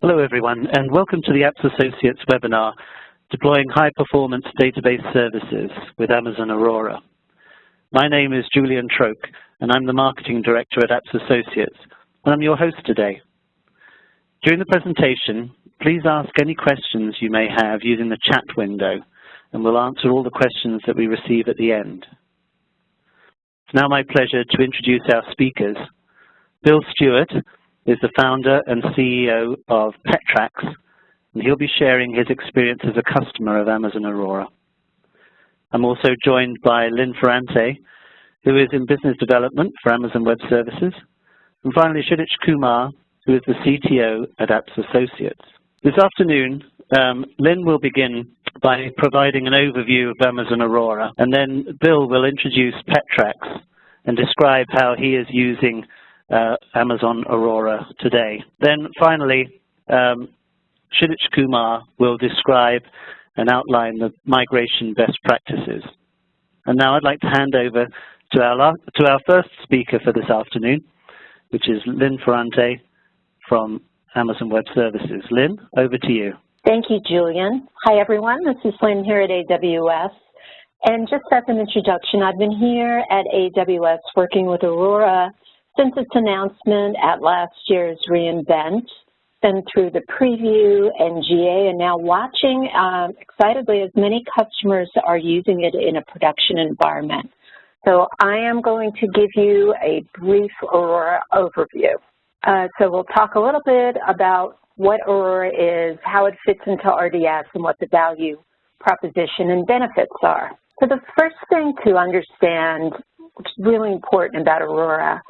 Hello everyone, and welcome to the Apps Associates webinar, Deploying High-Performance Database Services with Amazon Aurora. My name is Julian Troke, and I'm the Marketing Director at Apps Associates, and I'm your host today. During the presentation, please ask any questions you may have using the chat window, and we'll answer all the questions that we receive at the end. It's now my pleasure to introduce our speakers. Bill Stewart is the founder and CEO of PetTrax, and he'll be sharing his experience as a customer of Amazon Aurora. I'm also joined by Lynn Ferrante, who is in business development for Amazon Web Services, and finally Kshitij Kumar, who is the CTO at Apps Associates. This afternoon, Lynn will begin by providing an overview of Amazon Aurora, and then Bill will introduce PetTrax and describe how he is using Amazon Aurora today. Then finally, Kshitij Kumar will describe and outline the migration best practices. And now I'd like to hand over to our first speaker for this afternoon, which is Lynn Ferrante from Amazon Web Services. Lynn, over to you. Thank you, Julian. Hi, everyone. This is Lynn here at AWS. And just as an introduction, I've been here at AWS working with Aurora since its announcement at last year's reInvent, then through the preview and GA, and now watching excitedly as many customers are using it in a production environment. So I am going to give you a brief Aurora overview. So we'll talk a little bit about what Aurora is, how it fits into RDS, and what the value proposition and benefits are. So the first thing to understand, which is really important about Aurora,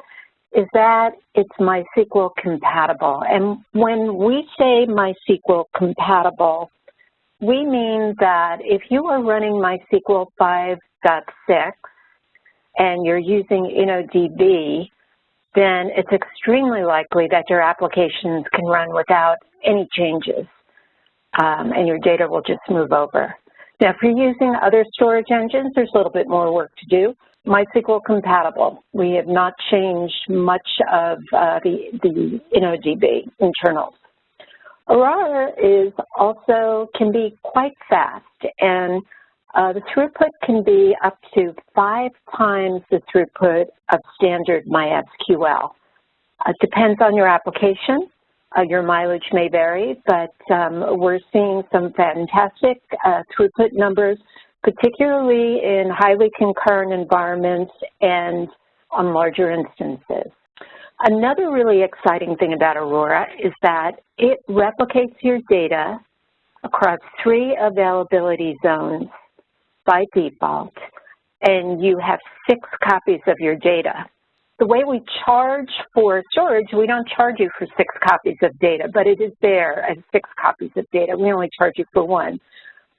is that it's MySQL compatible. And when we say MySQL compatible, we mean that if you are running MySQL 5.6 and you're using InnoDB, then it's extremely likely that your applications can run without any changes, and your data will just move over. Now, if you're using other storage engines, there's a little bit more work to do. MySQL compatible. We have not changed much of the InnoDB internals. Aurora can be quite fast, and the throughput can be up to 5 times the throughput of standard MySQL. It depends on your application. Your mileage may vary, but we're seeing some fantastic throughput numbers, particularly in highly concurrent environments and on larger instances. Another really exciting thing about Aurora is that it replicates your data across 3 availability zones by default, and you have 6 copies of your data. The way we charge for storage, we don't charge you for 6 copies of data, but it is there as 6 copies of data. We only charge you for 1.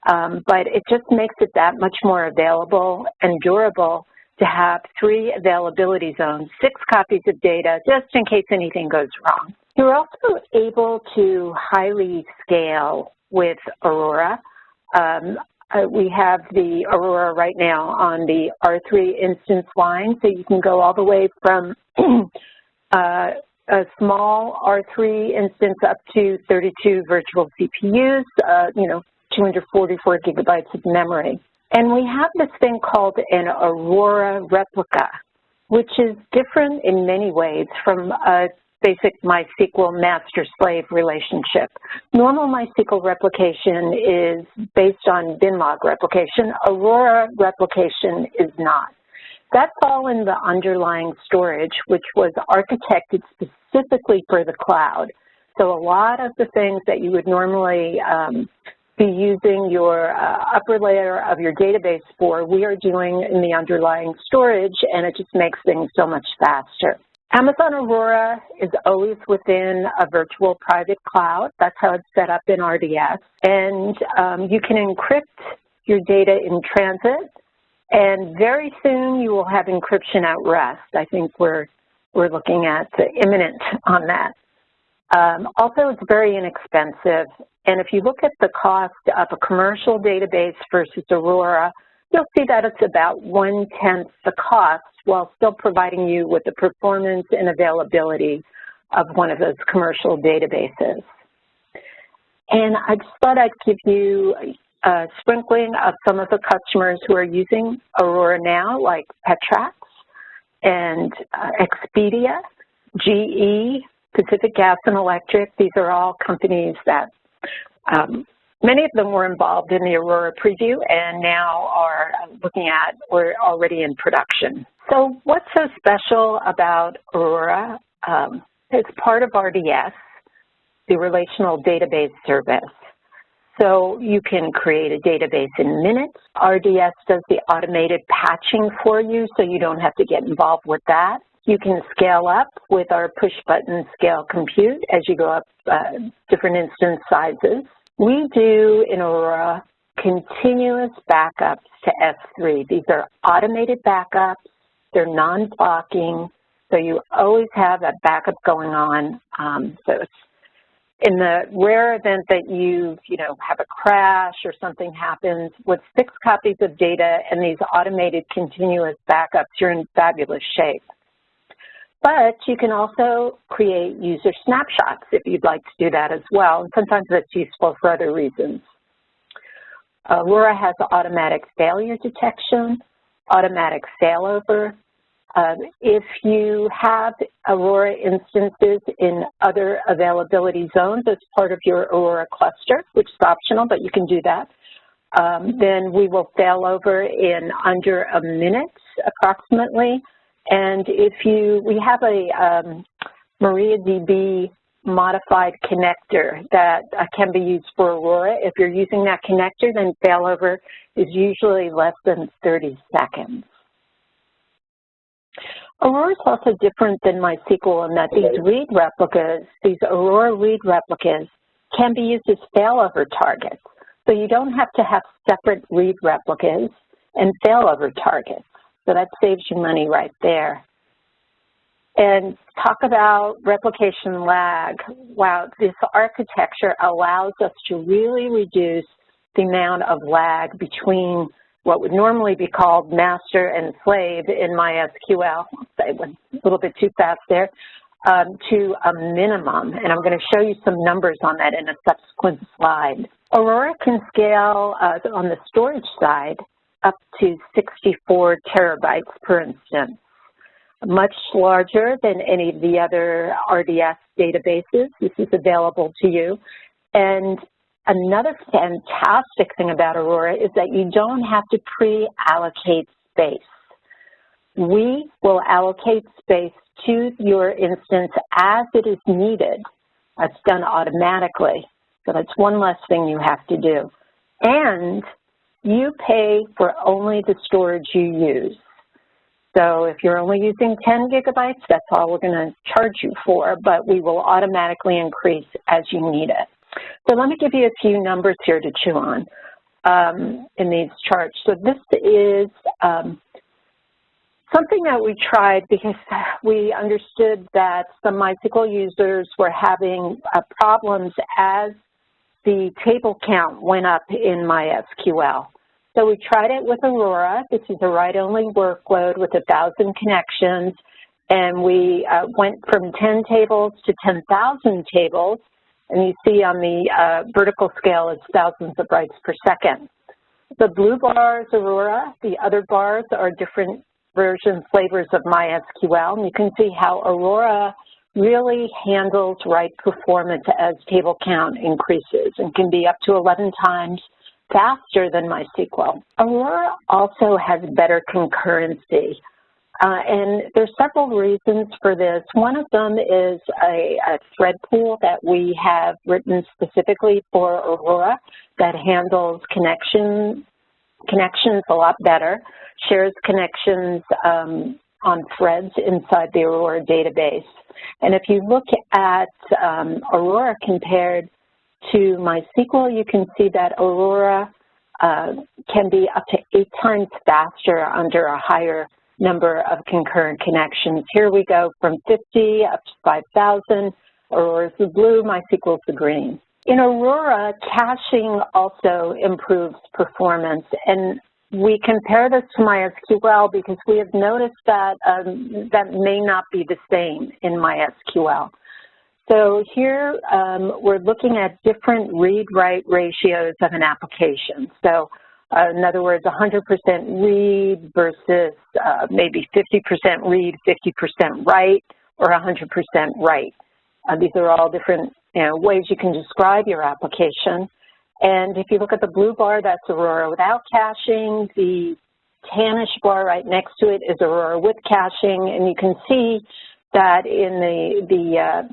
But it just makes it that much more available and durable to have 3 availability zones, 6 copies of data, just in case anything goes wrong. You're also able to highly scale with Aurora. We have the Aurora right now on the R3 instance line, so you can go all the way from a small R3 instance up to 32 virtual CPUs, 244 gigabytes of memory. And we have this thing called an Aurora replica, which is different in many ways from a basic MySQL master-slave relationship. Normal MySQL replication is based on bin log replication. Aurora replication is not. That's all in the underlying storage, which was architected specifically for the cloud. So a lot of the things that you would normally be using your upper layer of your database for, we are doing in the underlying storage, and it just makes things so much faster. Amazon Aurora is always within a virtual private cloud. That's how it's set up in RDS. And you can encrypt your data in transit, and very soon you will have encryption at rest. I think we're looking at imminent on that. Also, it's very inexpensive, and if you look at the cost of a commercial database versus Aurora, you'll see that it's about 1/10 the cost while still providing you with the performance and availability of one of those commercial databases. And I just thought I'd give you a sprinkling of some of the customers who are using Aurora now, like PetTrax and Expedia, GE, Pacific Gas and Electric. These are all companies that many of them were involved in the Aurora preview and now are looking at or already in production. So what's so special about Aurora? It's part of RDS, the Relational Database Service. So you can create a database in minutes. RDS does the automated patching for you, so you don't have to get involved with that. You can scale up with our push-button scale compute as you go up different instance sizes. We do in Aurora continuous backups to S3. These are automated backups. They're non-blocking, so you always have a backup going on. So it's in the rare event that you have a crash or something happens, with 6 copies of data and these automated continuous backups, you're in fabulous shape. But you can also create user snapshots if you'd like to do that as well, and sometimes that's useful for other reasons. Aurora has automatic failure detection, automatic failover. If you have Aurora instances in other availability zones as part of your Aurora cluster, which is optional, but you can do that, then we will fail over in under a minute approximately. And we have a MariaDB modified connector that can be used for Aurora. If you're using that connector, then failover is usually less than 30 seconds. Aurora is also different than MySQL in that these read replicas, these Aurora read replicas, can be used as failover targets. So you don't have to have separate read replicas and failover targets. So that saves you money right there. And talk about replication lag. Wow, this architecture allows us to really reduce the amount of lag between what would normally be called master and slave in MySQL. I went a little bit too fast there, to a minimum. And I'm going to show you some numbers on that in a subsequent slide. Aurora can scale on the storage side up to 64 terabytes per instance, much larger than any of the other RDS databases. This is available to you. And another fantastic thing about Aurora is that you don't have to pre-allocate space. We will allocate space to your instance as it is needed. That's done automatically. So that's one less thing you have to do. And you pay for only the storage you use. So if you're only using 10 gigabytes, that's all we're going to charge you for, but we will automatically increase as you need it. So let me give you a few numbers here to chew on in these charts. So this is something that we tried because we understood that some MySQL users were having problems as the table count went up in MySQL. So we tried it with Aurora. This is a write-only workload with 1,000 connections, and we went from 10 tables to 10,000 tables, and you see on the vertical scale it's thousands of writes per second. The blue bar is Aurora. The other bars are different versions, flavors of MySQL, and you can see how Aurora really handles write performance as table count increases and can be up to 11 times faster than MySQL. Aurora also has better concurrency, and there's several reasons for this. One of them is a thread pool that we have written specifically for Aurora that handles connections a lot better, shares connections on threads inside the Aurora database. And if you look at Aurora compared to MySQL, you can see that Aurora can be up to 8 times faster under a higher number of concurrent connections. Here we go from 50 up to 5,000. Aurora's the blue, MySQL's the green. In Aurora, caching also improves performance, and we compare this to MySQL because we have noticed that that may not be the same in MySQL. So here we're looking at different read-write ratios of an application. So in other words, 100% read versus maybe 50% read, 50% write, or 100% write. These are all different ways you can describe your application. And if you look at the blue bar, that's Aurora without caching. The tannish bar right next to it is Aurora with caching. And you can see that in the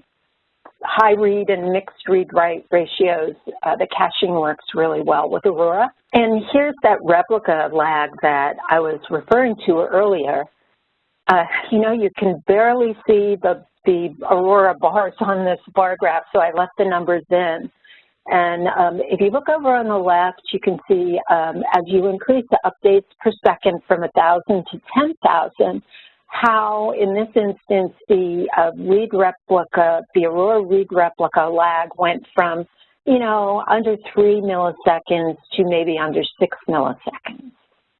high read and mixed read-write ratios, the caching works really well with Aurora. And here's that replica lag that I was referring to earlier. You can barely see the Aurora bars on this bar graph, so I left the numbers in. And if you look over on the left, you can see as you increase the updates per second from 1,000 to 10,000, how in this instance the read replica, the Aurora read replica lag went from, under 3 milliseconds to maybe under 6 milliseconds,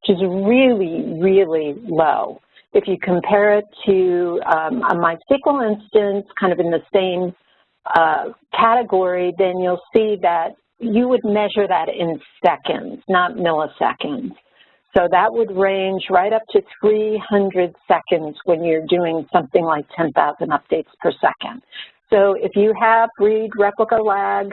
which is really, really low. If you compare it to a MySQL instance, kind of in the same category, then you'll see that you would measure that in seconds, not milliseconds. So that would range right up to 300 seconds when you're doing something like 10,000 updates per second. So if you have read replica lag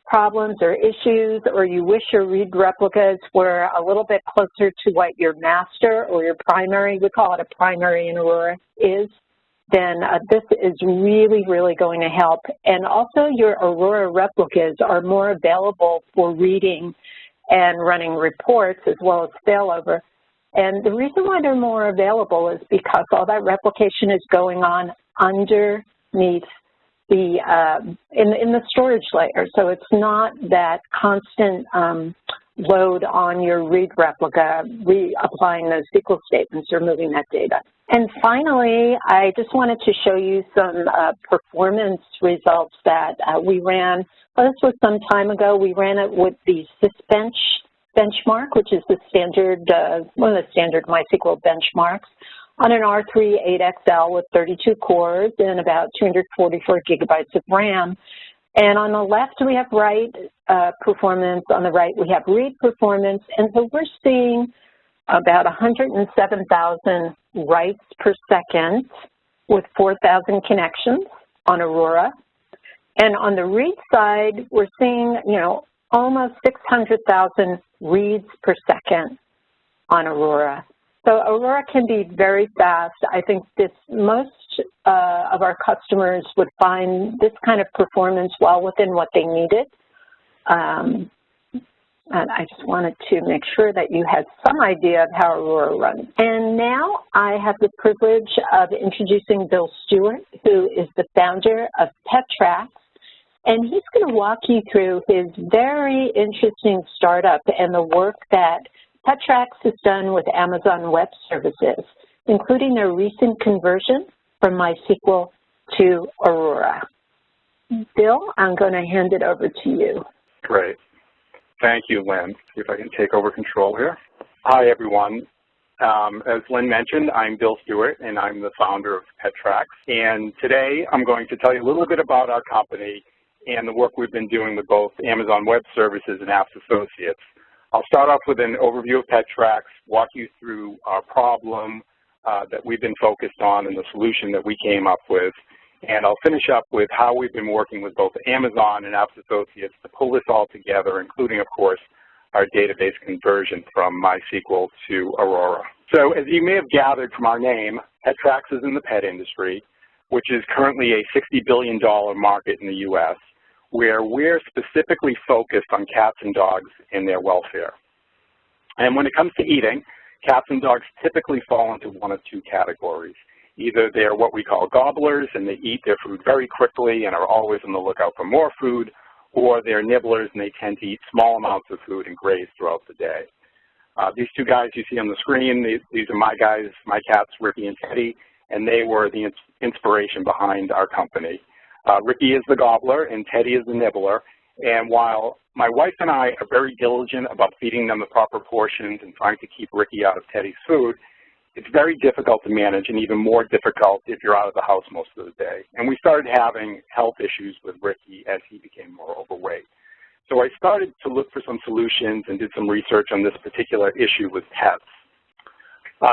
problems or issues, or you wish your read replicas were a little bit closer to what your master or your primary, we call it a primary in Aurora, is, then this is really, really going to help. And also your Aurora replicas are more available for reading and running reports as well as failover. And the reason why they're more available is because all that replication is going on underneath the, in the storage layer. So it's not that constant load on your read replica, applying those SQL statements or moving that data. And finally, I just wanted to show you some performance results that we ran. Well, this was some time ago. We ran it with the SysBench benchmark, which is the standard, one of the standard MySQL benchmarks, on an R3 8XL with 32 cores and about 244 gigabytes of RAM. And on the left, we have write performance. On the right, we have read performance. And so we're seeing about 107,000 writes per second with 4,000 connections on Aurora. And on the read side, we're seeing, almost 600,000 reads per second on Aurora. So Aurora can be very fast. I think most of our customers would find this kind of performance well within what they needed. And I just wanted to make sure that you had some idea of how Aurora runs. And now I have the privilege of introducing Bill Stewart, who is the founder of PetTrax. And he's going to walk you through his very interesting startup and the work that PetTrax has done with Amazon Web Services, including their recent conversion from MySQL to Aurora. Bill, I'm going to hand it over to you. Great. Thank you, Lynn. See if I can take over control here. Hi, everyone. As Lynn mentioned, I'm Bill Stewart, and I'm the founder of PetTrax. And today, I'm going to tell you a little bit about our company and the work we've been doing with both Amazon Web Services and Apps Associates. I'll start off with an overview of PetTrax, walk you through our problem that we've been focused on and the solution that we came up with. And I'll finish up with how we've been working with both Amazon and Apps Associates to pull this all together, including, of course, our database conversion from MySQL to Aurora. So as you may have gathered from our name, PetTrax is in the pet industry, which is currently a $60 billion market in the U.S., where we're specifically focused on cats and dogs and their welfare. And when it comes to eating, cats and dogs typically fall into one of two categories. Either they're what we call gobblers, and they eat their food very quickly and are always on the lookout for more food, or they're nibblers, and they tend to eat small amounts of food and graze throughout the day. These two guys you see on the screen, these are my guys, my cats, Ricky and Teddy, and they were the inspiration behind our company. Ricky is the gobbler, and Teddy is the nibbler. And while my wife and I are very diligent about feeding them the proper portions and trying to keep Ricky out of Teddy's food, It's very difficult to manage and even more difficult if you're out of the house most of the day. And we started having health issues with Ricky as he became more overweight. So I started to look for some solutions and did some research on this particular issue with pets.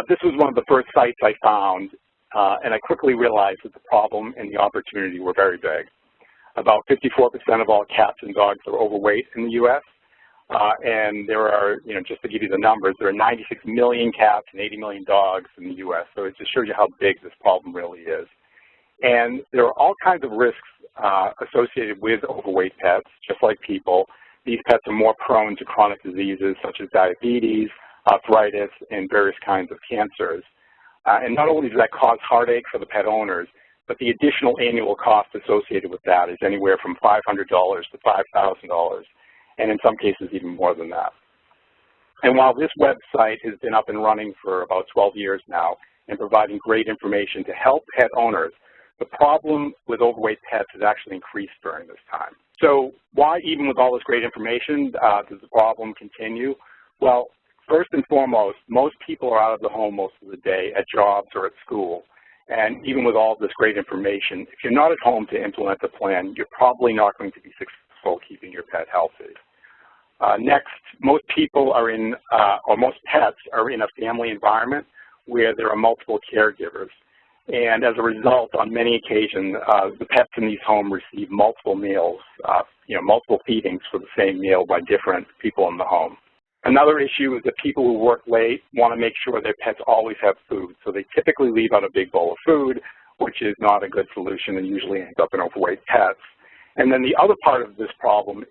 This was one of the first sites I found, and I quickly realized that the problem and the opportunity were very big. About 54% of all cats and dogs are overweight in the U.S., and there are, just to give you the numbers, there are 96 million cats and 80 million dogs in the U.S., so it just shows you how big this problem really is. And there are all kinds of risks associated with overweight pets, just like people. These pets are more prone to chronic diseases such as diabetes, arthritis, and various kinds of cancers. And not only does that cause heartache for the pet owners, but the additional annual cost associated with that is anywhere from $500 to $5,000, and in some cases even more than that. And while this website has been up and running for about 12 years now and providing great information to help pet owners, the problem with overweight pets has actually increased during this time. So why, even with all this great information, does the problem continue? Well, first and foremost, most people are out of the home most of the day at jobs or at school. And even with all this great information, if you're not at home to implement the plan, you're probably not going to be successful keeping your pet healthy. Next, most people are in, or most pets are in a family environment where there are multiple caregivers. And as a result, on many occasions, the pets in these homes receive multiple meals, multiple feedings for the same meal by different people in the home. Another issue is that people who work late want to make sure their pets always have food. So they typically leave out a big bowl of food, which is not a good solution and usually ends up in overweight pets. And then the other part of this problem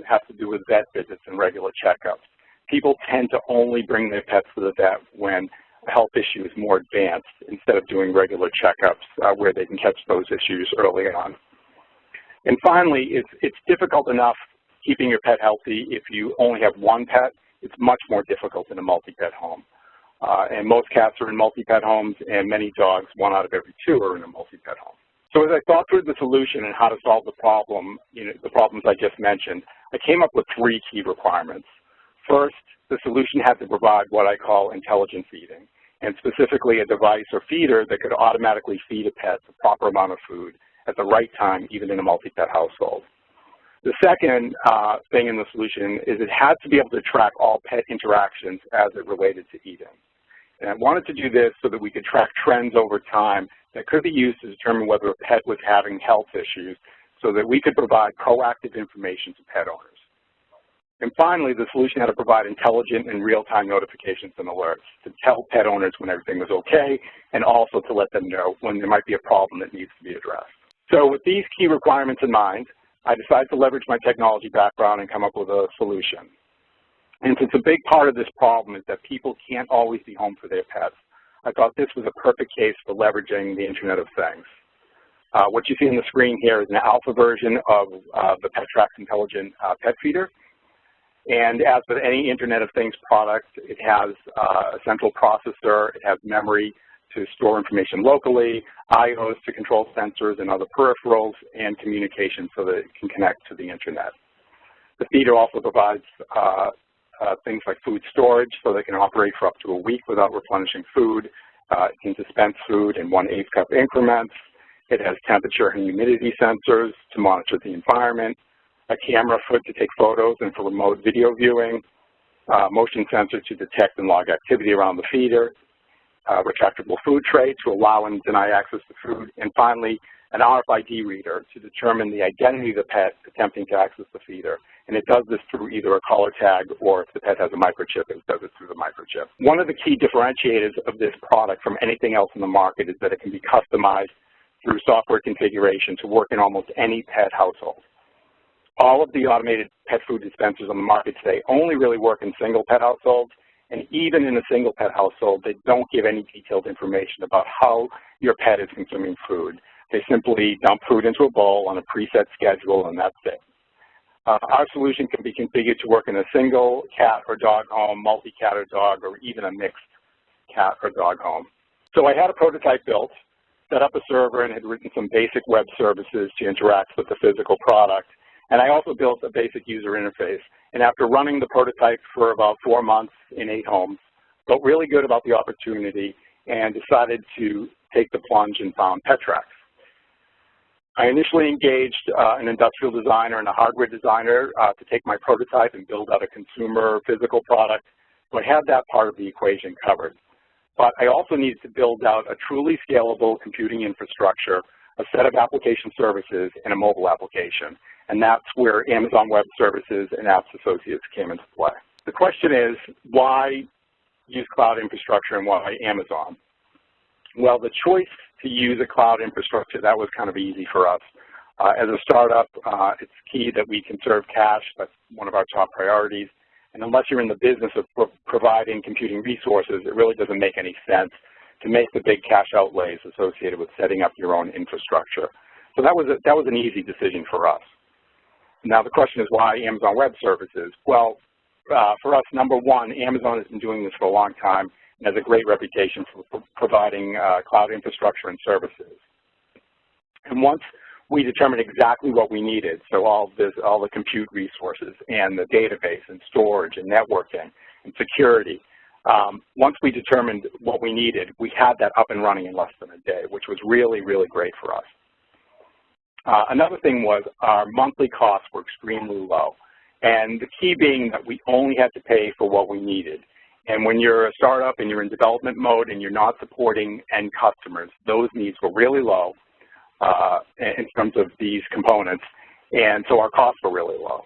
has to do with vet visits and regular checkups. People tend to only bring their pets to the vet when a health issue is more advanced instead of doing regular checkups where they can catch those issues early on. And finally, it's difficult enough keeping your pet healthy if you only have one pet. It's much more difficult in a multi-pet home. And most cats are in multi-pet homes, and many dogs, 1 out of every 2, are in a multi-pet home. So as I thought through the solution and how to solve the problem, the problems I just mentioned, I came up with 3 key requirements. First, the solution had to provide what I call intelligent feeding, and specifically a device or feeder that could automatically feed a pet the proper amount of food at the right time, even in a multi-pet household. The second thing in the solution is it had to be able to track all pet interactions as it related to eating. And I wanted to do this so that we could track trends over time that could be used to determine whether a pet was having health issues so that we could provide proactive information to pet owners. And finally, the solution had to provide intelligent and real-time notifications and alerts to tell pet owners when everything was okay and also to let them know when there might be a problem that needs to be addressed. So with these key requirements in mind, I decided to leverage my technology background and come up with a solution. And since a big part of this problem is that people can't always be home for their pets, I thought this was a perfect case for leveraging the Internet of Things. What you see on the screen here is an alpha version of the PetTrax Intelligent Pet Feeder. And as with any Internet of Things product, it has a central processor, it has memory to store information locally, I/Os to control sensors and other peripherals, and communication so that it can connect to the Internet. The feeder also provides things like food storage so they can operate for up to a week without replenishing food. It can dispense food in 1/8 cup increments. It has temperature and humidity sensors to monitor the environment, a camera foot to take photos and for remote video viewing, motion sensor to detect and log activity around the feeder, retractable food tray to allow and deny access to food, and finally, an RFID reader to determine the identity of the pet attempting to access the feeder. And it does this through either a collar tag or if the pet has a microchip, it does it through the microchip. One of the key differentiators of this product from anything else in the market is that it can be customized through software configuration to work in almost any pet household. All of the automated pet food dispensers on the market today only really work in single pet households, and even in a single pet household, they don't give any detailed information about how your pet is consuming food. They simply dump food into a bowl on a preset schedule, and that's it. Our solution can be configured to work in a single cat or dog home, multi-cat or dog, or even a mixed cat or dog home. So I had a prototype built, set up a server, and had written some basic web services to interact with the physical product. And I also built a basic user interface. And after running the prototype for about 4 months in 8 homes, felt really good about the opportunity and decided to take the plunge and found PetTrax. I initially engaged an industrial designer and a hardware designer to take my prototype and build out a consumer physical product. So I had that part of the equation covered. But I also needed to build out a truly scalable computing infrastructure, a set of application services, and a mobile application. And that's where Amazon Web Services and Apps Associates came into play. The question is, why use cloud infrastructure and why Amazon? Well, the choice to use a cloud infrastructure, that was kind of easy for us. As a startup, it's key that we conserve cash. That's one of our top priorities. And unless you're in the business of providing computing resources, it really doesn't make any sense to make the big cash outlays associated with setting up your own infrastructure. So that was an easy decision for us. Now the question is, why Amazon Web Services? Well, for us, number one, Amazon has been doing this for a long time and has a great reputation for providing cloud infrastructure and services. And once we determined exactly what we needed, so all the compute resources and the database and storage and networking and security, once we determined what we needed, we had that up and running in less than a day, which was really, really great for us. Another thing was our monthly costs were extremely low, and the key being that we only had to pay for what we needed. And when you're a startup and you're in development mode and you're not supporting end customers, those needs were really low in terms of these components, and so our costs were really low.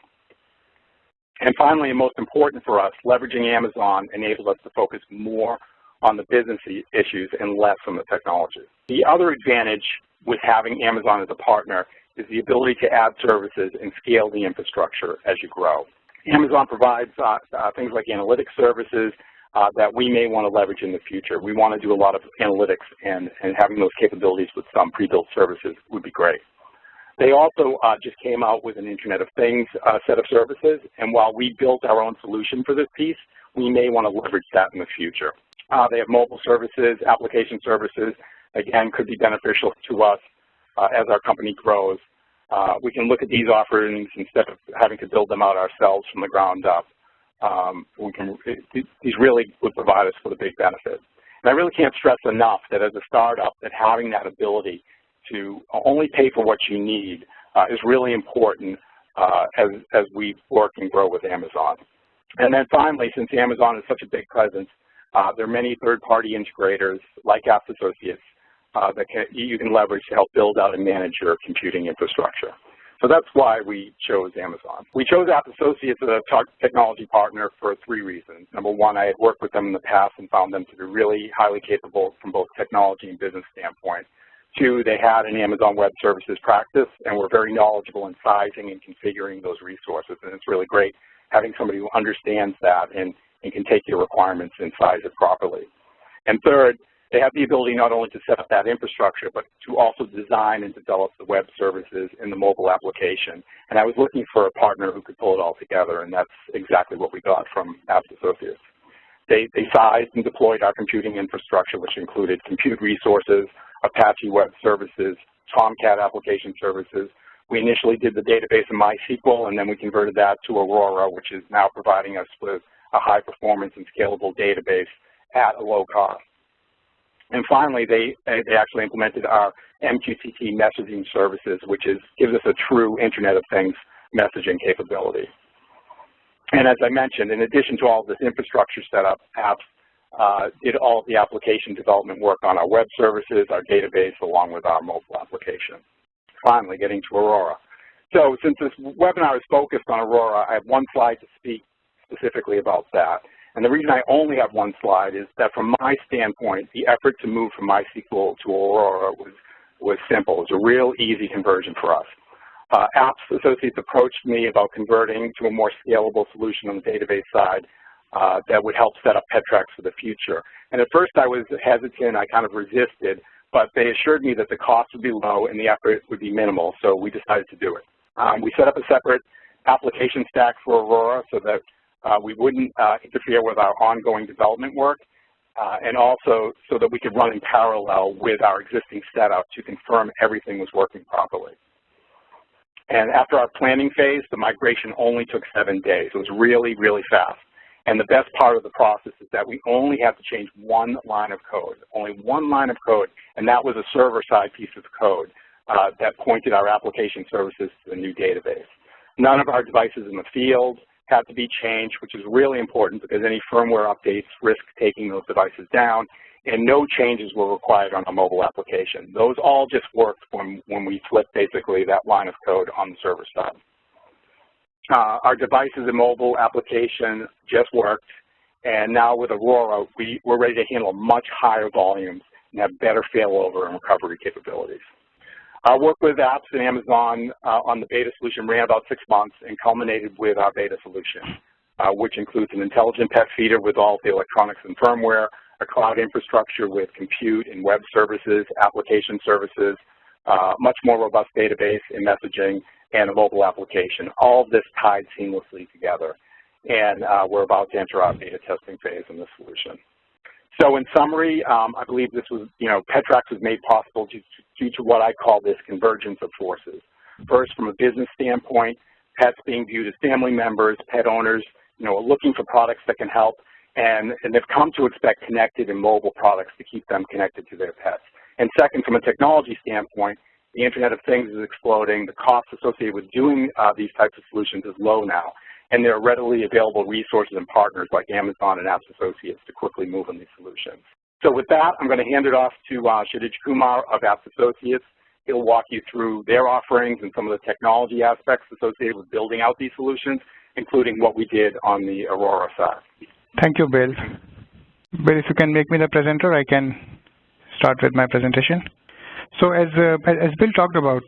And finally, and most important for us, leveraging Amazon enabled us to focus more on the business issues and less on the technology. The other advantage with having Amazon as a partner is the ability to add services and scale the infrastructure as you grow. Amazon provides things like analytics services that we may want to leverage in the future. We want to do a lot of analytics, and having those capabilities with some pre-built services would be great. They also just came out with an Internet of Things set of services, and while we built our own solution for this piece, we may want to leverage that in the future. They have mobile services, application services, again, could be beneficial to us as our company grows. We can look at these offerings instead of having to build them out ourselves from the ground up. These really would provide us with a big benefit. And I really can't stress enough that as a startup, that having that ability to only pay for what you need is really important as we work and grow with Amazon. And then finally, since Amazon is such a big presence, there are many third-party integrators like Apps Associates that you can leverage to help build out and manage your computing infrastructure. So that's why we chose Amazon. We chose Apps Associates as a technology partner for 3 reasons. Number one, I had worked with them in the past and found them to be really highly capable from both technology and business standpoint. 2, they had an Amazon Web Services practice and were very knowledgeable in sizing and configuring those resources. And it's really great having somebody who understands that and can take your requirements and size it properly. And 3rd, they have the ability not only to set up that infrastructure, but to also design and develop the web services in the mobile application. And I was looking for a partner who could pull it all together, and that's exactly what we got from Apps Associates. They sized and deployed our computing infrastructure, which included compute resources, Apache Web Services, Tomcat application services. We initially did the database in MySQL, and then we converted that to Aurora, which is now providing us with a high-performance and scalable database at a low cost. And finally, they actually implemented our MQTT messaging services, which gives us a true Internet of Things messaging capability. And as I mentioned, in addition to all of this infrastructure setup, Apps did all of the application development work on our web services, our database, along with our mobile application. Finally, getting to Aurora. So since this webinar is focused on Aurora, I have 1 slide to speak specifically about that. And the reason I only have 1 slide is that from my standpoint, the effort to move from MySQL to Aurora was simple. It was a real easy conversion for us. Apps Associates approached me about converting to a more scalable solution on the database side that would help set up PetTrax for the future. And at first I was hesitant, I kind of resisted, but they assured me that the cost would be low and the effort would be minimal, so we decided to do it. We set up a separate application stack for Aurora so that we wouldn't interfere with our ongoing development work, and also so that we could run in parallel with our existing setup to confirm everything was working properly. And after our planning phase, the migration only took 7 days. It was really, really fast. And the best part of the process is that we only have to change one line of code, only one line of code, and that was a server-side piece of code that pointed our application services to the new database. None of our devices in the field had to be changed, which is really important because any firmware updates risk taking those devices down, and no changes were required on a mobile application. Those all just worked when we flipped basically that line of code on the server side. Our devices and mobile application just worked, and now with Aurora, we're ready to handle much higher volumes and have better failover and recovery capabilities. Our work with apps in Amazon on the beta solution ran about 6 months and culminated with our beta solution, which includes an intelligent pet feeder with all the electronics and firmware, a cloud infrastructure with compute and web services, application services, much more robust database and messaging, and a mobile application. All of this tied seamlessly together. And we're about to enter our beta testing phase in this solution. So in summary, I believe this was, PetTrax was made possible due to what I call this convergence of forces. First, from a business standpoint, pets being viewed as family members, pet owners, looking for products that can help, and they've come to expect connected and mobile products to keep them connected to their pets. And second, from a technology standpoint, the Internet of Things is exploding. The cost associated with doing these types of solutions is low now, and there are readily available resources and partners like Amazon and Apps Associates to quickly move on these solutions. So with that, I'm going to hand it off to Kshitij Kumar of Apps Associates. He'll walk you through their offerings and some of the technology aspects associated with building out these solutions, including what we did on the Aurora side. Thank you, Bill. Bill, if you can make me the presenter, I can start with my presentation. So as Bill talked about,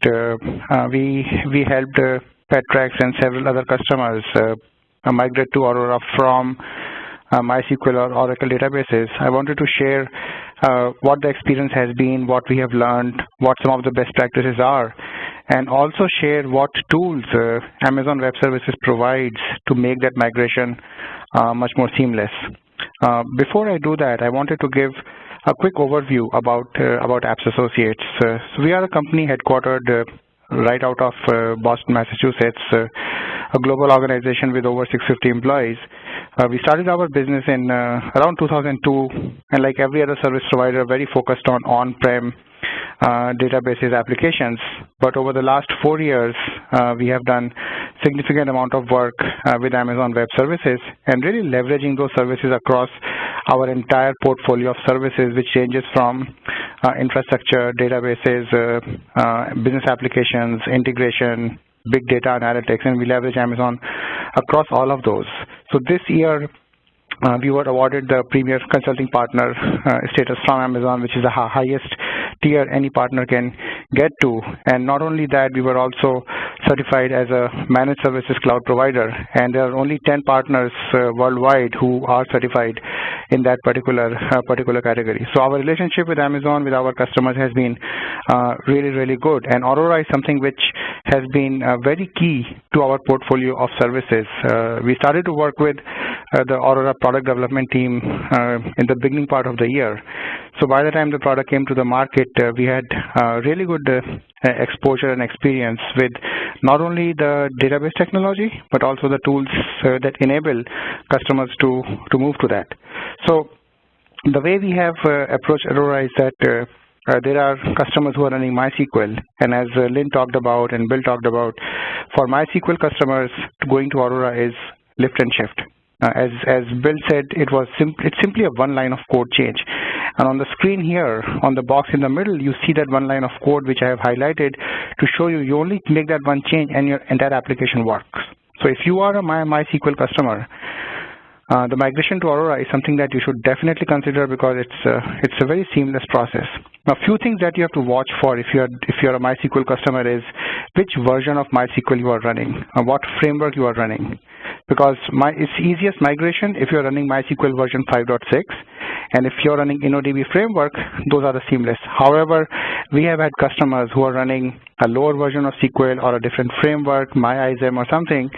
we helped PetTrax and several other customers migrate to Aurora from MySQL or Oracle databases. I wanted to share what the experience has been, what we have learned, what some of the best practices are, and also share what tools Amazon Web Services provides to make that migration much more seamless. Before I do that, I wanted to give a quick overview about Apps Associates. So we are a company headquartered right out of Boston, Massachusetts, a global organization with over 650 employees. We started our business in around 2002, and like every other service provider, very focused on on-prem databases applications. But over the last 4 years, we have done significant amount of work with Amazon Web Services and really leveraging those services across our entire portfolio of services, which ranges from infrastructure, databases, business applications, integration, big data analytics, and we leverage Amazon across all of those. So this year, we were awarded the Premier Consulting Partner status from Amazon, which is the highest tier any partner can get to. And not only that, we were also certified as a managed services cloud provider, and there are only 10 partners worldwide who are certified in that particular category. So our relationship with Amazon, with our customers, has been really, really good. And Aurora is something which has been very key to our portfolio of services. We started to work with the Aurora product development team in the beginning part of the year. So by the time the product came to the market, we had really good exposure and experience with not only the database technology, but also the tools that enable customers to move to that. So the way we have approached Aurora is that there are customers who are running MySQL, and as Lynn talked about and Bill talked about, for MySQL customers, going to Aurora is lift and shift. As Bill said, it's simply a one line of code change. And on the screen here, on the box in the middle, you see that one line of code which I have highlighted to show you, you only make that one change and your entire application works. So if you are a MySQL customer, the migration to Aurora is something that you should definitely consider because it's a very seamless process. Now, a few things that you have to watch for if you're a MySQL customer is which version of MySQL you are running, what framework you are running. Because it's easiest migration if you're running MySQL version 5.6, and if you're running InnoDB framework, those are the seamless. However, we have had customers who are running a lower version of SQL or a different framework, MyISM or something,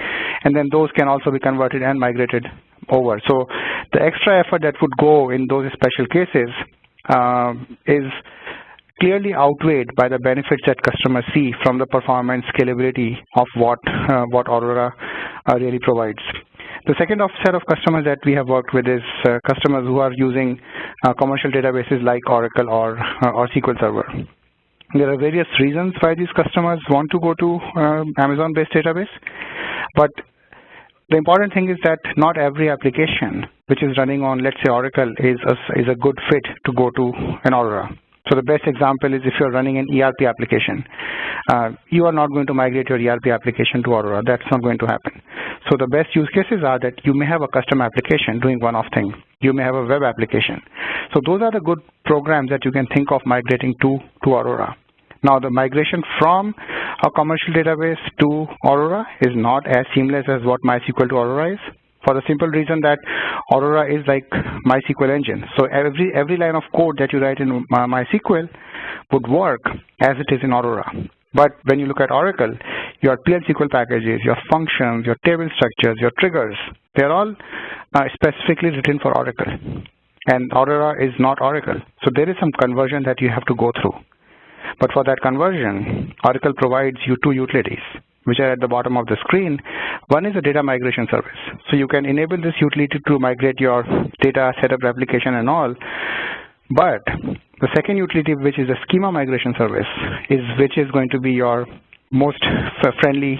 and then those can also be converted and migrated over. So the extra effort that would go in those special cases is clearly outweighed by the benefits that customers see from the performance scalability of what Aurora really provides. The second set of customers that we have worked with is customers who are using commercial databases like Oracle or SQL Server. There are various reasons why these customers want to go to Amazon-based database, but the important thing is that not every application which is running on, let's say, Oracle is a good fit to go to an Aurora. So the best example is if you're running an ERP application, you are not going to migrate your ERP application to Aurora. That's not going to happen. So the best use cases are that you may have a custom application doing one-off thing. You may have a web application. So those are the good programs that you can think of migrating to Aurora. Now, the migration from a commercial database to Aurora is not as seamless as what MySQL to Aurora is, for the simple reason that Aurora is like MySQL engine. So every line of code that you write in MySQL would work as it is in Aurora. But when you look at Oracle, your PL SQL packages, your functions, your table structures, your triggers, they're all specifically written for Oracle. And Aurora is not Oracle. So there is some conversion that you have to go through. But for that conversion, Oracle provides you two utilities, which are at the bottom of the screen. One is a data migration service. So you can enable this utility to migrate your data, set up replication and all. But the second utility, which is a schema migration service, which is going to be your most friendly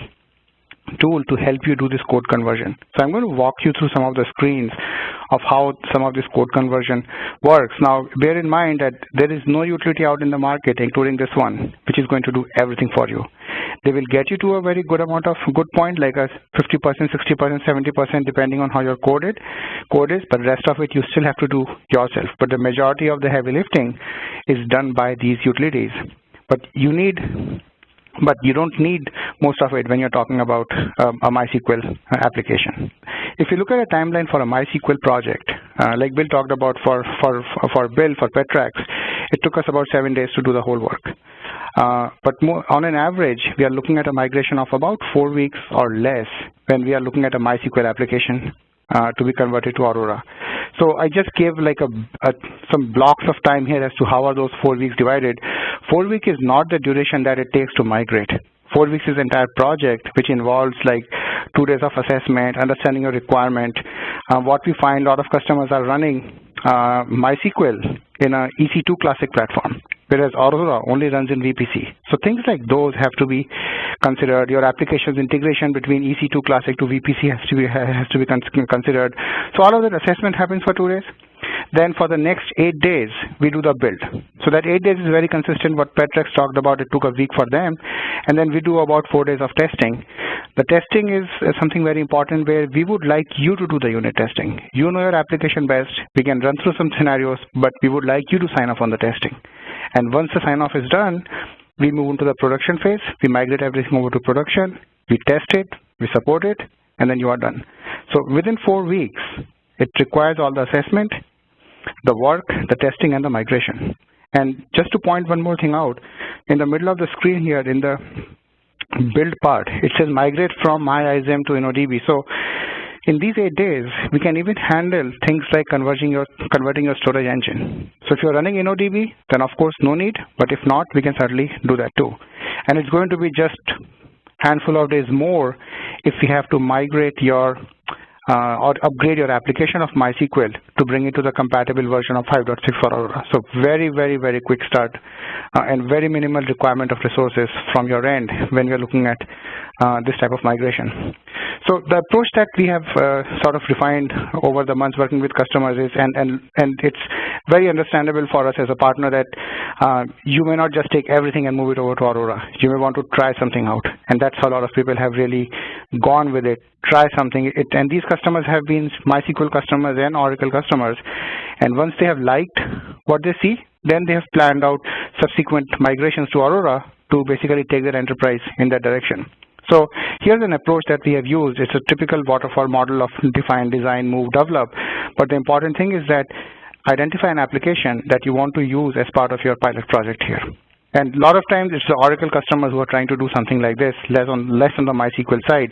tool to help you do this code conversion. So I'm going to walk you through some of the screens of how some of this code conversion works. Now, bear in mind that there is no utility out in the market, including this one, which is going to do everything for you. They will get you to a very good amount of good point, like a 50%, 60%, 70%, depending on how your code is, but the rest of it you still have to do yourself. But the majority of the heavy lifting is done by these utilities. But you don't need most of it when you're talking about a MySQL application. If you look at a timeline for a MySQL project, like Bill talked about for PetTrax, it took us about 7 days to do the whole work. But on an average, we are looking at a migration of about 4 weeks or less when we are looking at a MySQL application to be converted to Aurora. So I just gave like some blocks of time here as to how are those 4 weeks divided. 4 weeks is not the duration that it takes to migrate. 4 weeks is the entire project, which involves like 2 days of assessment, understanding your requirement. What we find, a lot of customers are running MySQL in a EC2 classic platform, whereas Aurora only runs in VPC. So things like those have to be considered. Your application's integration between EC2 classic to VPC has to be considered. So all of that assessment happens for 2 days. Then for the next 8 days, we do the build. So that 8 days is very consistent what PetTrax talked about. It took a week for them. And then we do about 4 days of testing. The testing is something very important where we would like you to do the unit testing. You know your application best. We can run through some scenarios, but we would like you to sign off on the testing. And once the sign off is done, we move into the production phase. We migrate everything over to production. We test it, we support it, and then you are done. So within 4 weeks, it requires all the assessment, the work, the testing, and the migration. And just to point one more thing out, in the middle of the screen here, in the build part, it says migrate from MyISM to InnoDB. So in these 8 days, we can even handle things like converting your storage engine. So if you're running InnoDB, then of course no need, but if not, we can certainly do that too. And it's going to be just handful of days more if we have to migrate your or upgrade your application of MySQL to bring it to the compatible version of 5.6 for Aurora. So very, very, very quick start and very minimal requirement of resources from your end when we are looking at this type of migration. So the approach that we have sort of refined over the months working with customers is, and it's very understandable for us as a partner that you may not just take everything and move it over to Aurora. You may want to try something out, and that's how a lot of people have really gone with it. Try something, and these customers have been MySQL customers and Oracle customers, and once they have liked what they see, then they have planned out subsequent migrations to Aurora to basically take their enterprise in that direction. So here's an approach that we have used. It's a typical waterfall model of define, design, move, develop. But the important thing is that identify an application that you want to use as part of your pilot project here. And a lot of times it's the Oracle customers who are trying to do something like this, less on the MySQL side.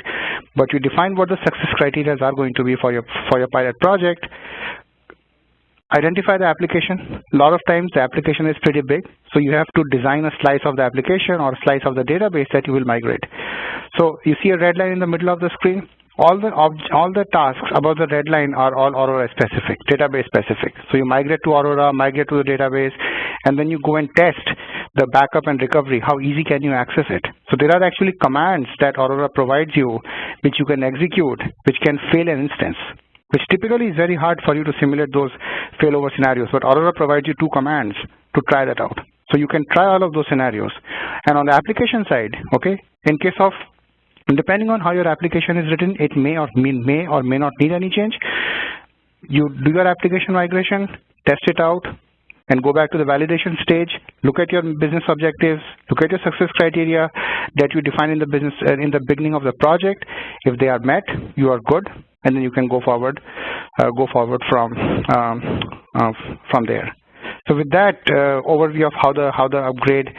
But you define what the success criteria are going to be for your pilot project. Identify the application. A lot of times the application is pretty big, so you have to design a slice of the application or a slice of the database that you will migrate. So you see a red line in the middle of the screen. all the tasks about the red line are all Aurora specific, database specific. So you migrate to Aurora, migrate to the database, and then you go and test the backup and recovery. How easy can you access it? So there are actually commands that Aurora provides you, which you can execute, which can fail an instance, which typically is very hard for you to simulate those failover scenarios. But Aurora provides you 2 commands to try that out. So you can try all of those scenarios. And on the application side, okay, in case of, depending on how your application is written, it may or may not need any change. You do your application migration, test it out, and go back to the validation stage, look at your business objectives, look at your success criteria that you define in the business in the beginning of the project. If they are met, you are good, and then you can go forward from there. So with that overview of how the upgrade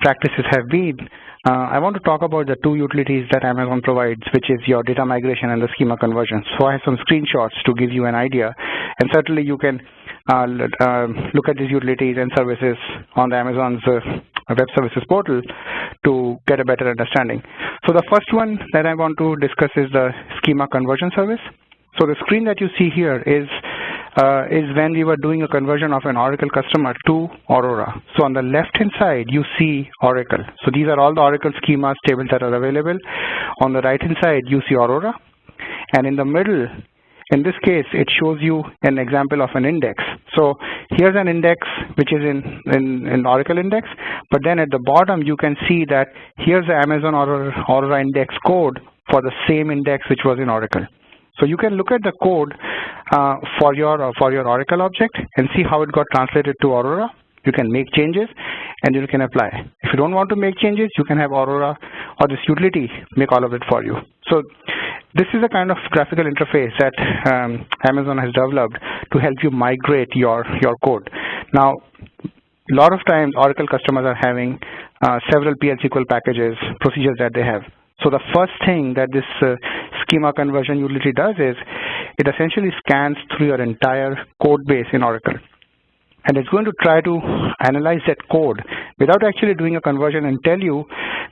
practices have been, I want to talk about the 2 utilities that Amazon provides, which is your data migration and the schema conversion. So I have some screenshots to give you an idea, and certainly you can look at these utilities and services on the Amazon's web services portal to get a better understanding. So the first one that I want to discuss is the schema conversion service. So the screen that you see here is when we were doing a conversion of an Oracle customer to Aurora. So on the left-hand side, you see Oracle. So these are all the Oracle schemas tables that are available. On the right-hand side, you see Aurora. And in the middle, in this case, it shows you an example of an index. So here's an index which is in Oracle index, but then at the bottom you can see that here's the Amazon Aurora index code for the same index which was in Oracle. So you can look at the code for your Oracle object and see how it got translated to Aurora. You can make changes and you can apply. If you don't want to make changes, you can have Aurora or this utility make all of it for you. So this is a kind of graphical interface that Amazon has developed to help you migrate your code. Now, a lot of times Oracle customers are having several PL SQL packages, procedures that they have. So the first thing that this schema conversion utility does is it essentially scans through your entire code base in Oracle. And it's going to try to analyze that code without actually doing a conversion and tell you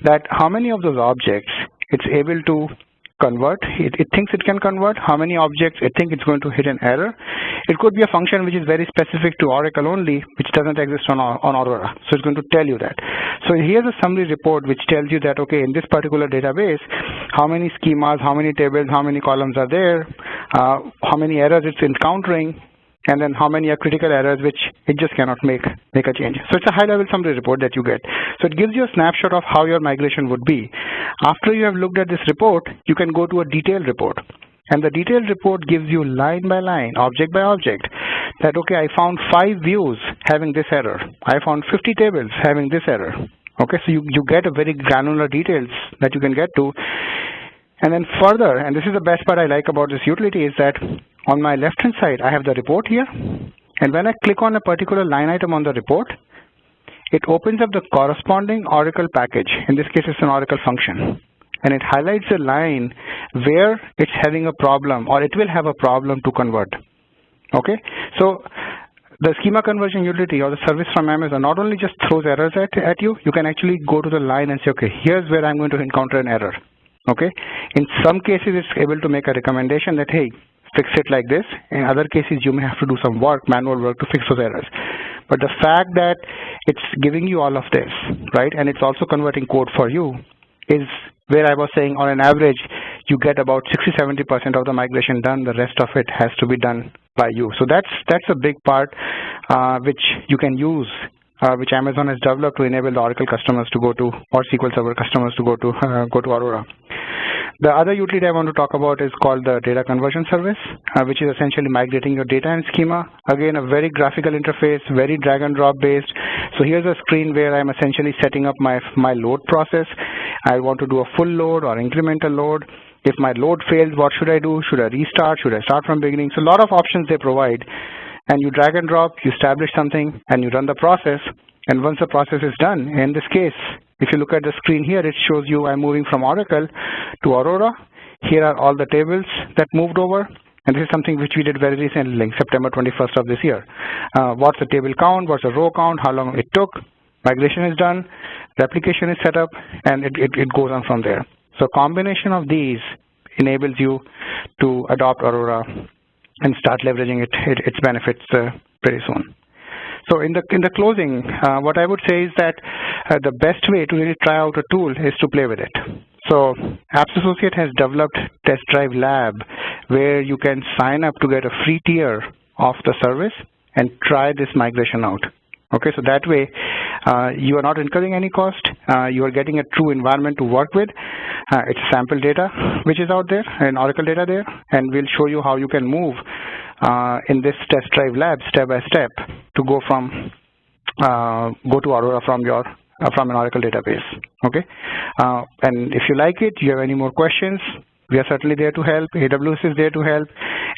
that how many of those objects it's able to convert. It thinks it can convert. How many objects it thinks it's going to hit an error. It could be a function which is very specific to Oracle only, which doesn't exist on Aurora. So it's going to tell you that. So here's a summary report which tells you that, okay, in this particular database, how many schemas, how many tables, how many columns are there, how many errors it's encountering, and then how many are critical errors which it just cannot make a change. So it's a high-level summary report that you get. So it gives you a snapshot of how your migration would be. After you have looked at this report, you can go to a detailed report. And the detailed report gives you line by line, object by object, that, okay, I found 5 views having this error. I found 50 tables having this error. Okay, so you get a very granular details that you can get to. And then further, and this is the best part I like about this utility, is that on my left-hand side, I have the report here. And when I click on a particular line item on the report, it opens up the corresponding Oracle package. In this case, it's an Oracle function. And it highlights a line where it's having a problem, or it will have a problem to convert. Okay? So the schema conversion utility or the service from Amazon not only just throws errors at you, you can actually go to the line and say, okay, here's where I'm going to encounter an error. Okay? In some cases, it's able to make a recommendation that, hey, fix it like this. In other cases, you may have to do some work, manual work, to fix those errors. But the fact that it's giving you all of this, right, and it's also converting code for you, is where I was saying on an average, you get about 60–70% of the migration done. The rest of it has to be done by you. So that's a big part which you can use, which Amazon has developed to enable the Oracle customers to go to, or SQL Server customers to go to Aurora. The other utility I want to talk about is called the data conversion service, which is essentially migrating your data and schema. Again, a very graphical interface, very drag and drop based. So here's a screen where I'm essentially setting up my load process. I want to do a full load or incremental load. If my load fails, what should I do? Should I restart? Should I start from beginning? So a lot of options they provide. And you drag and drop, you establish something, and you run the process. And once the process is done, in this case, if you look at the screen here, it shows you I'm moving from Oracle to Aurora. Here are all the tables that moved over. And this is something which we did very recently, like September 21st of this year. What's the table count? What's the row count? How long it took? Migration is done. Replication is set up. And it goes on from there. So combination of these enables you to adopt Aurora and start leveraging its benefits pretty soon. So in the closing, what I would say is that the best way to really try out a tool is to play with it. So Apps Associate has developed Test Drive Lab, where you can sign up to get a free tier of the service and try this migration out. Okay, so that way you are not incurring any cost. You are getting a true environment to work with. It's sample data which is out there and Oracle data there, and we'll show you how you can move in this Test Drive Lab step by step to go to Aurora from an Oracle database. Okay, and if you like it, you have any more questions, we are certainly there to help. AWS is there to help,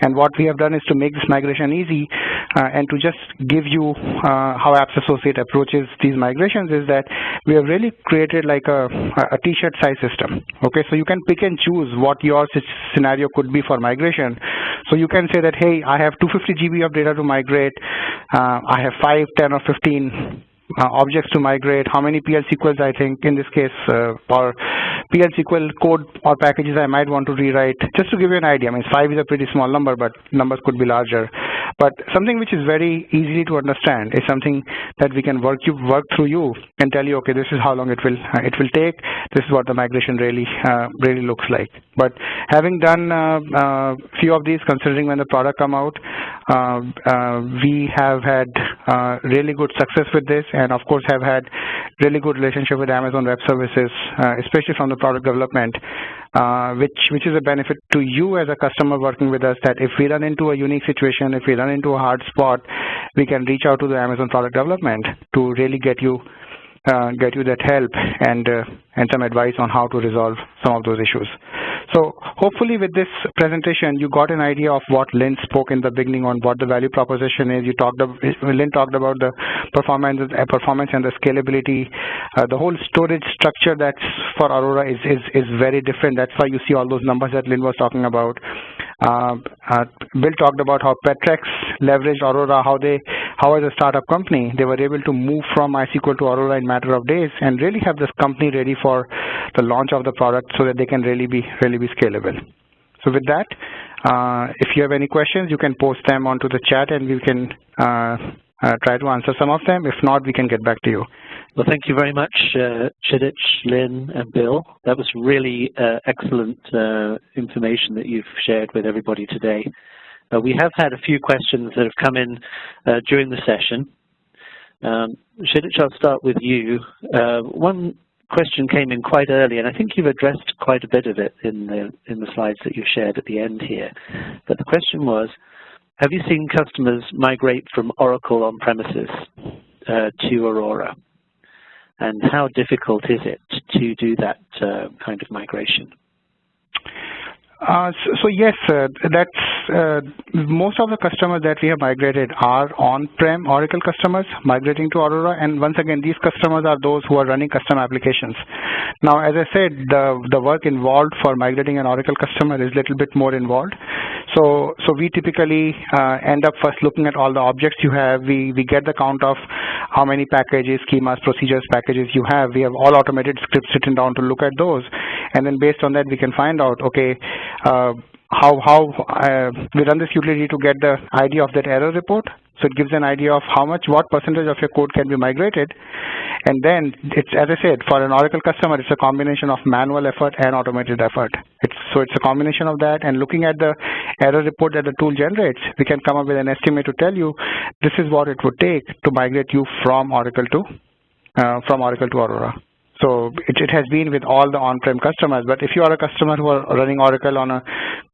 and what we have done is to make this migration easy and to just give you how Apps Associate approaches these migrations is that we have really created like a t-shirt size system. Okay, so you can pick and choose what your scenario could be for migration. So you can say that, hey, I have 250 GB of data to migrate, I have 5, 10 or 15 objects to migrate, how many PL SQLs I think in this case, or PL SQL code or packages I might want to rewrite, just to give you an idea. I mean, 5 is a pretty small number, but numbers could be larger. But something which is very easy to understand is something that we can work through you and tell you, okay, this is how long it will take. This is what the migration really looks like. But having done a few of these, considering when the product come out, we have had really good success with this, and of course have had really good relationship with Amazon Web Services, especially from the product development, which is a benefit to you as a customer working with us, that if we run into a unique situation, if we run into a hard spot, we can reach out to the Amazon product development to really get you that help and some advice on how to resolve some of those issues. So hopefully with this presentation, you got an idea of what Lynn spoke in the beginning on what the value proposition is. Lynn talked about the performance and the scalability. The whole storage structure that's for Aurora is very different. That's why you see all those numbers that Lynn was talking about. Bill talked about how PetTrax leveraged Aurora, how as a startup company, they were able to move from MySQL to Aurora in a matter of days and really have this company ready for the launch of the product so that they can really be scalable. So with that, if you have any questions, you can post them onto the chat and we can try to answer some of them. If not, we can get back to you. Well, thank you very much, Chidich, Lynn, and Bill. That was really excellent information that you've shared with everybody today. We have had a few questions that have come in during the session. Chidich, I'll start with you. One question came in quite early, and I think you've addressed quite a bit of it in the slides that you've shared at the end here. But the question was, have you seen customers migrate from Oracle on-premises to Aurora? And how difficult is it to do that kind of migration? So yes, that's most of the customers that we have migrated are on-prem Oracle customers migrating to Aurora, and once again, these customers are those who are running custom applications. Now, as I said, the work involved for migrating an Oracle customer is a little bit more involved. So we typically end up first looking at all the objects you have. We get the count of how many packages, schemas, procedures, packages you have. We have all automated scripts written down to look at those, and then based on that, we can find out, okay, we run this utility to get the idea of that error report. So it gives an idea of what percentage of your code can be migrated. And then it's, as I said, for an Oracle customer, it's a combination of manual effort and automated effort. So it's a combination of that, and looking at the error report that the tool generates, we can come up with an estimate to tell you this is what it would take to migrate you from Oracle to Aurora. So it has been with all the on-prem customers, but if you are a customer who are running Oracle on a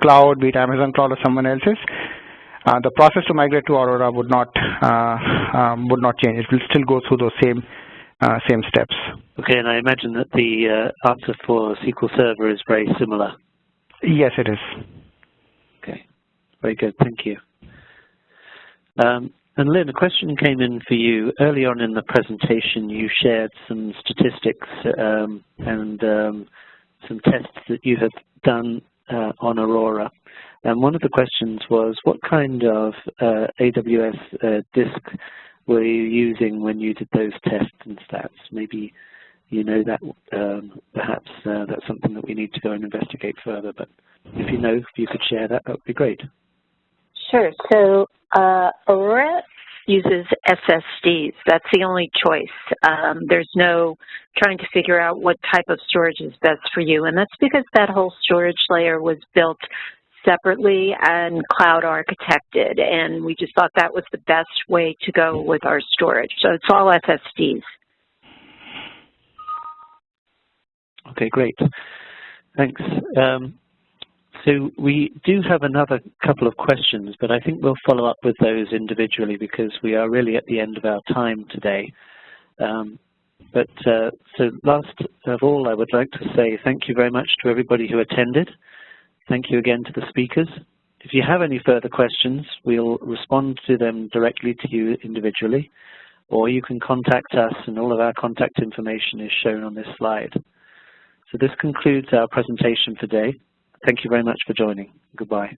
cloud, be it Amazon Cloud or someone else's, the process to migrate to Aurora would not change. It will still go through those same steps. Okay, and I imagine that the answer for SQL Server is very similar. Yes, it is. Okay, very good. Thank you. And Lynn, a question came in for you. Early on in the presentation, you shared some statistics and some tests that you have done on Aurora. And one of the questions was, what kind of AWS disk were you using when you did those tests and stats? Maybe you know that perhaps that's something that we need to go and investigate further. But if you know, if you could share that, that would be great. Sure. So Aurora uses SSDs. That's the only choice. There's no trying to figure out what type of storage is best for you. And that's because that whole storage layer was built separately and cloud architected. And we just thought that was the best way to go with our storage. So it's all SSDs. Okay, great. Thanks. So we do have another couple of questions, but I think we'll follow up with those individually because we are really at the end of our time today. So last of all, I would like to say thank you very much to everybody who attended. Thank you again to the speakers. If you have any further questions, we'll respond to them directly to you individually, or you can contact us, and all of our contact information is shown on this slide. So this concludes our presentation for today. Thank you very much for joining. Goodbye.